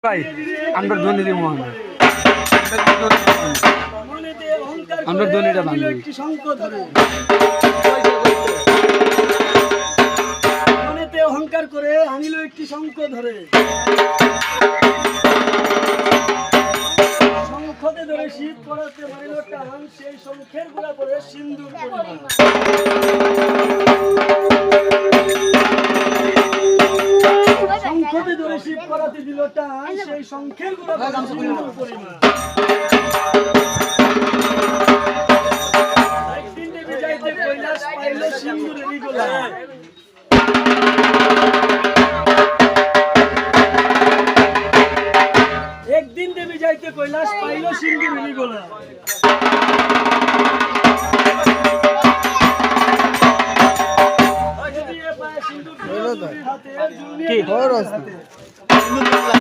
ভাই আমরা ধনী মোহন আমরা ধনীটা ভাঙি একটি শঙ্খ ধরে মনেতে অহংকার করে আনিল একটি শঙ্খ ধরে শঙ্খতে ধরে শীত পড়াতে মারিল টান সেই শঙ্খের গোড়া পরে সিন্দুর পরিমাণ শঙ্খতে ধরে শীত পড়াতে দিল টান সেই শঙ্খের গোড়া পরে সিন্দুর পরিমাণ একদিন দেবী যাইতে কৈলাস পাইল সিন্দুরেরই গোলা একদিন দেবী যাইতে কৈলাস পাইল সিন্দুরেরই গোলা